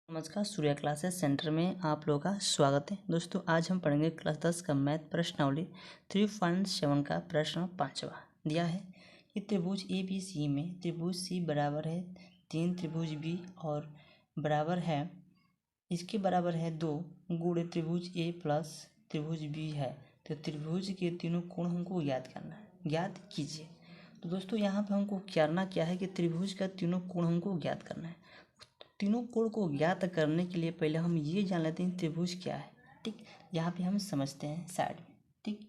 नमस्कार, Surya classes centre में आप लोगों का स्वागत है। दोस्तों, आज हम पढ़ेंगे क्लास 10 का मैथ प्रश्नावली 3.7 का प्रश्न 5वां। दिया है कि त्रिभुज ए बी सी में त्रिभुज सी बराबर है 3 त्रिभुज बी और बराबर है इसके बराबर है 2 गुणे त्रिभुज ए प्लस त्रिभुज बी है। तो त्रिभुज के तीनों कोण हमको ज्ञात करना है, ज्ञात कीजिए। तो दोस्तों, यहाँ पे हमको करना क्या है कि त्रिभुज का तीनों कोण हमको ज्ञात करना है। तीनों कोण को ज्ञात करने के लिए पहले हम ये जान लेते हैं त्रिभुज क्या है। ठीक, यहाँ पे हम समझते हैं साइड में। ठीक,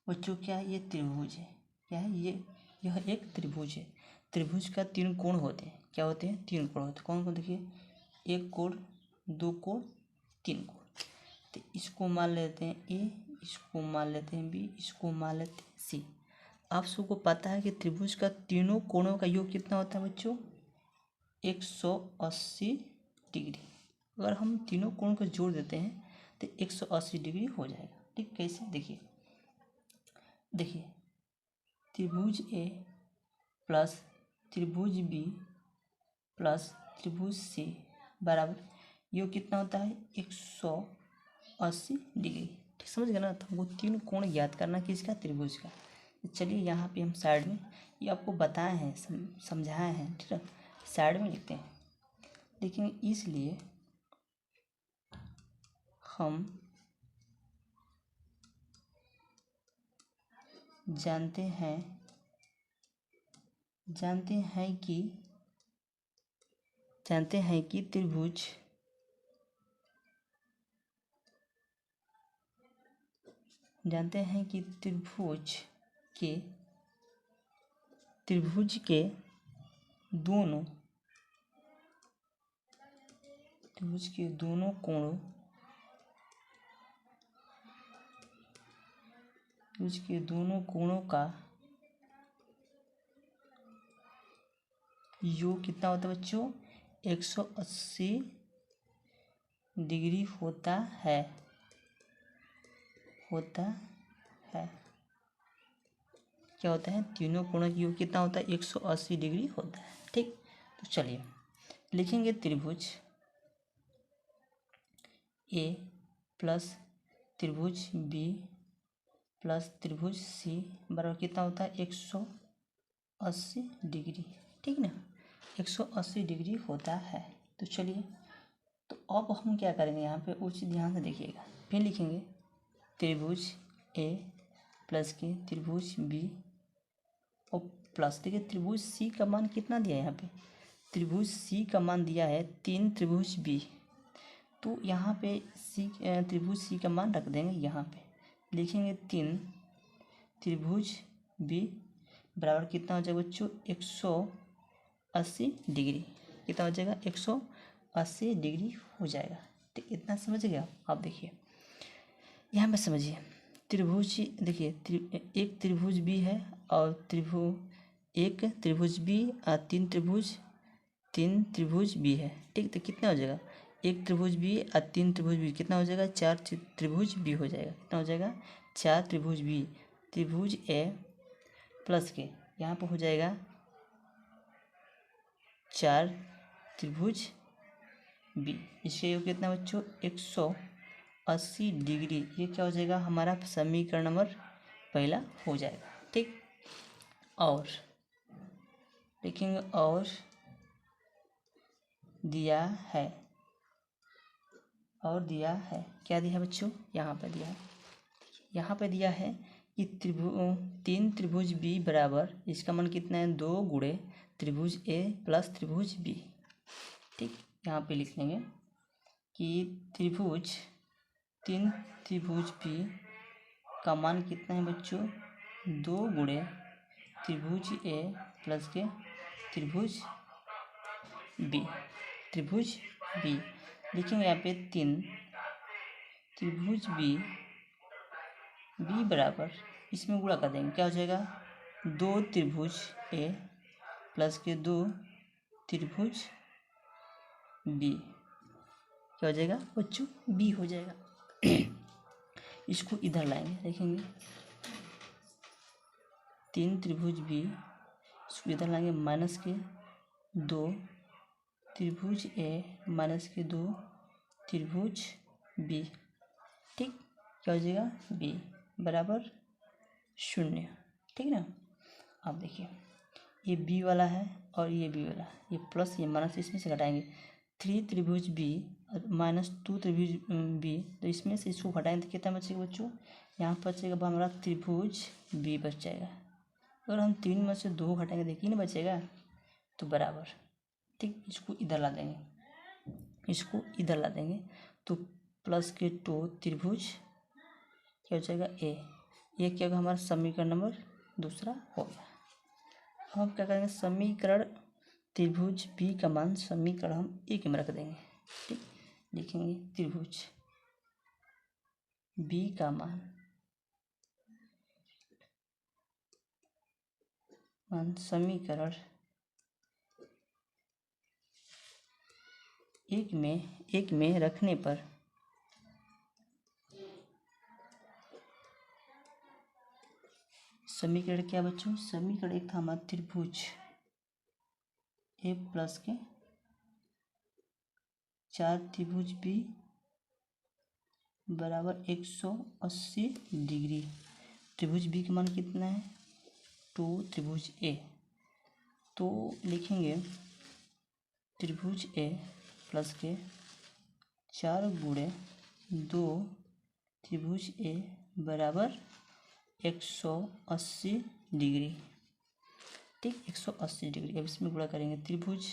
बच्चों क्या है, ये त्रिभुज है। क्या है ये? यह एक त्रिभुज है। त्रिभुज का तीन कोण होते हैं। क्या होते हैं? तीन कोण होते हैं। कौन कौन? देखिए, एक कोण, दो कोण, तीन कोण। तो इसको मान लेते हैं ए, इसको मान लेते हैं बी, इसको मान लेते हैं सी। आप सबको पता है कि त्रिभुज का तीनों कोणों का योग कितना होता है बच्चों? 180 डिग्री। अगर हम तीनों कोण को जोड़ देते हैं तो 180 डिग्री हो जाएगा। ठीक, कैसे? देखिए देखिए त्रिभुज ए प्लस त्रिभुज बी प्लस त्रिभुज सी बराबर योग कितना होता है? 180 डिग्री। ठीक, समझ गए ना? तो हमको तीन कोण ज्ञात करना किसका? त्रिभुज का। चलिए यहाँ पे हम साइड में ये आपको बताए हैं, समझाए हैं। ठीक है, साइड में लिखते हैं। लेकिन इसलिए हम जानते हैं कि त्रिभुज के दोनों कोणों का योग कितना होता है बच्चों? 180 डिग्री होता है। क्या होता है? तीनों कोणों का योग कितना होता है? 180 डिग्री होता है। ठीक, तो चलिए लिखेंगे त्रिभुज ए प्लस त्रिभुज बी प्लस त्रिभुज सी बराबर कितना होता है? 180 डिग्री। ठीक ना, 180 डिग्री होता है। तो चलिए, तो अब हम क्या करेंगे, यहाँ पे उच्च ध्यान से देखिएगा। फिर लिखेंगे त्रिभुज ए प्लस के त्रिभुज बी और प्लस, देखिए त्रिभुज सी का मान कितना दिया है यहाँ पे? त्रिभुज सी का मान दिया है 3 त्रिभुज बी। तो यहाँ पे त्रिभुज सी का मान रख देंगे। यहाँ पे लिखेंगे 3 त्रिभुज बी बराबर कितना हो जाएगा बच्चों? 180 डिग्री। कितना हो जाएगा? 180 डिग्री हो जाएगा। तो इतना समझ गया आप? देखिए यहाँ पे समझिए, त्रिभुज देखिए एक त्रिभुज बी है और एक त्रिभुज बी और तीन त्रिभुज बी है। ठीक, तो कितना हो जाएगा? एक त्रिभुज बी और तीन त्रिभुज बी कितना हो जाएगा? 4 त्रिभुज बी हो जाएगा। कितना हो जाएगा? 4 त्रिभुज बी। त्रिभुज ए प्लस के यहाँ पर हो जाएगा 4 त्रिभुज बी। इसका योग कितना बच्चों? 180 डिग्री। ये क्या हो जाएगा? हमारा समीकरण नंबर पहला हो जाएगा। ठीक, और लिखेंगे और दिया है क्या दिया है बच्चों? यहाँ पे दिया है कि तीन त्रिभुज बी बराबर, इसका मान कितना है? 2 गुणे त्रिभुज ए प्लस त्रिभुज बी। ठीक, यहाँ पे लिख लेंगे कि तीन त्रिभुज बी का मान कितना है बच्चों? 2 गुणे त्रिभुज ए प्लस के त्रिभुज बी। लिखेंगे यहाँ पे 3 त्रिभुज बी बराबर, इसमें गुणा कर देंगे। क्या हो जाएगा? 2 त्रिभुज ए प्लस के 2 त्रिभुज बी। क्या हो जाएगा बच्चों? बी हो जाएगा। इसको इधर लाएंगे, देखेंगे 3 त्रिभुज बी इसको इधर लाएंगे माइनस के 2 त्रिभुज ए माइनस के 2 त्रिभुज बी। ठीक, क्या हो जाएगा बी बराबर 0। ठीक ना। अब देखिए ये बी वाला है और ये बी वाला, ये प्लस ये माइनस इसमें से घटाएंगे 3 त्रिभुज बी और माइनस 2 त्रिभुज बी, तो इसमें से इसको घटाएंगे तो कितना बचेगा बच्चों, यहाँ पर बचेगा हमारा त्रिभुज बी बच जाएगा। अगर हम 3 में से 2 घटाएंगे देखिए ना बचेगा, तो बराबर। ठीक, इसको इधर ला देंगे, इसको इधर ला देंगे तो प्लस के 2 त्रिभुज क्या हो जाएगा ए। ये क्या होगा हमारा समीकरण नंबर दूसरा हो गया। अब हम क्या करेंगे, समीकरण त्रिभुज बी का मान समीकरण हम ए के में रख देंगे। ठीक, लिखेंगे त्रिभुज बी का मान समीकरण एक में रखने पर समीकरण क्या बच्चों, समीकरण एक था हमारा त्रिभुज ए प्लस के 4 त्रिभुज बी बराबर 180 डिग्री। त्रिभुज बी का मान कितना है 2 त्रिभुज ए, तो लिखेंगे त्रिभुज ए प्लस के 4 गुणे 2 त्रिभुज ए बराबर 180 डिग्री। ठीक, 180 डिग्री। अब इसमें गुणा करेंगे त्रिभुज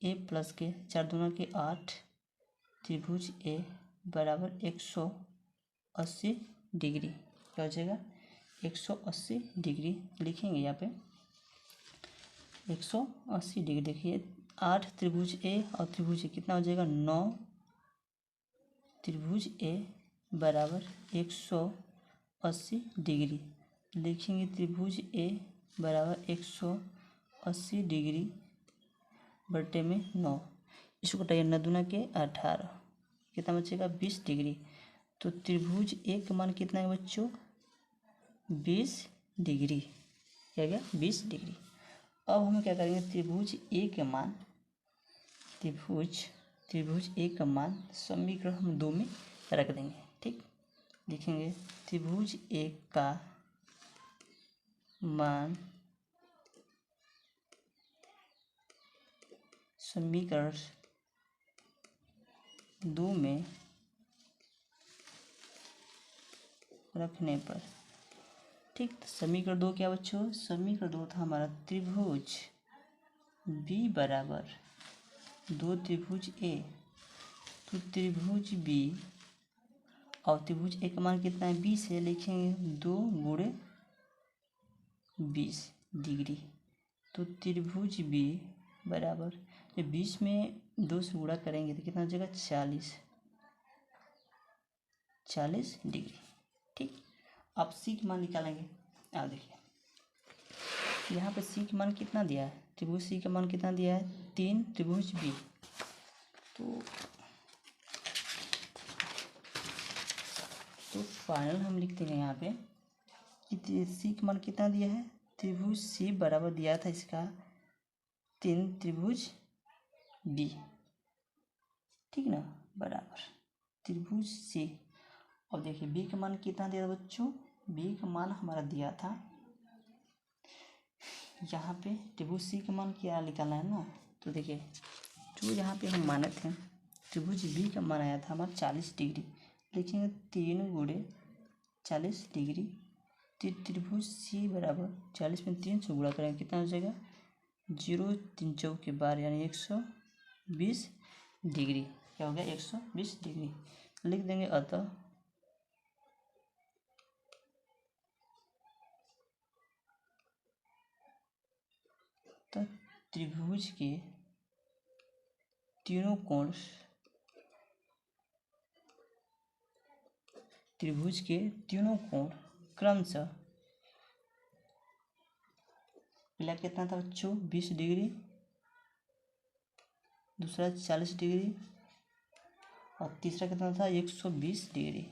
ए प्लस के 4 दूना के 8 त्रिभुज ए बराबर 180 डिग्री। क्या हो जाएगा 180 डिग्री लिखेंगे यहाँ पे 180 डिग्री। देखिए 8 त्रिभुज ए और त्रिभुज ए कितना हो जाएगा 9 त्रिभुज ए बराबर 180 डिग्री। लिखेंगे त्रिभुज ए बराबर 180 डिग्री बटे में 9, इसको घटाइए 9 दूना के 18 कितना बचेगा 20 डिग्री। तो त्रिभुज ए का मान कितना है बच्चों 20 डिग्री। क्या गया 20 डिग्री। अब हम क्या करेंगे त्रिभुज ए के मान त्रिभुज ए का मान समीकरण हम 2 में रख देंगे। ठीक, लिखेंगे त्रिभुज ए का मान समीकरण 2 में रखने पर। ठीक, तो समीकरण 2 क्या बच्चों, समीकरण 2 था हमारा त्रिभुज बी बराबर 2 त्रिभुज ए, तो त्रिभुज बी और त्रिभुज ए का मान कितना है 20 है, लिखेंगे 2 गुणे 20 डिग्री। तो त्रिभुज बी बराबर 20 में 2 से गुणा करेंगे तो कितना हो जाएगा 40 डिग्री। ठीक, अब सी का मान निकालेंगे। आप देखिए यहाँ पे सी का मान कितना दिया है, त्रिभुज सी का मान कितना दिया है 3 त्रिभुज बी, तो फाइनल हम लिख देंगे यहाँ पे कि सी का मान कितना दिया है, त्रिभुज सी बराबर दिया था इसका 3 त्रिभुज बी। ठीक ना, बराबर त्रिभुज सी। अब देखिए बी का मान कितना दिया था बच्चों, बी का मान हमारा दिया था यहाँ पे त्रिभुज सी का मान क्या निकालना है ना, तो देखिए जो यहाँ पे हम माने थे त्रिभुज बी का मान आया था हमारा 40 डिग्री। लिखेंगे 3 गुणे 40 डिग्री। त्रिभुज सी बराबर 40 में 3 से गुणा करेंगे कितना हो जाएगा 0 3 चौक के 12 यानी 120 डिग्री। क्या हो गया 120 डिग्री लिख देंगे। अतः त्रिभुज के तीनों कोण क्रमशः पहला कितना था बच्चों 20 डिग्री, दूसरा 40 डिग्री और तीसरा कितना था 120 डिग्री।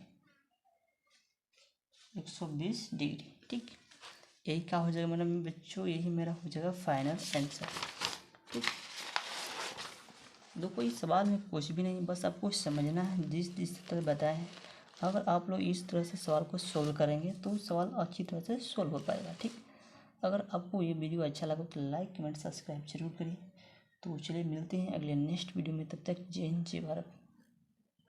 120 डिग्री। ठीक, यही क्या हो जाएगा मतलब बच्चों, यही मेरा हो जाएगा फाइनल आंसर। ठीक, देखो इस सवाल में कुछ भी नहीं, बस आपको समझना है जिस तरह बताया है। अगर आप लोग इस तरह से सवाल को सोल्व करेंगे तो सवाल अच्छी तरह से सोल्व हो पाएगा। ठीक, अगर आपको ये वीडियो अच्छा लगा तो लाइक कमेंट सब्सक्राइब जरूर करिए। तो चलिए मिलते हैं अगले नेक्स्ट वीडियो में, तब तक जय हिंद जय भारत।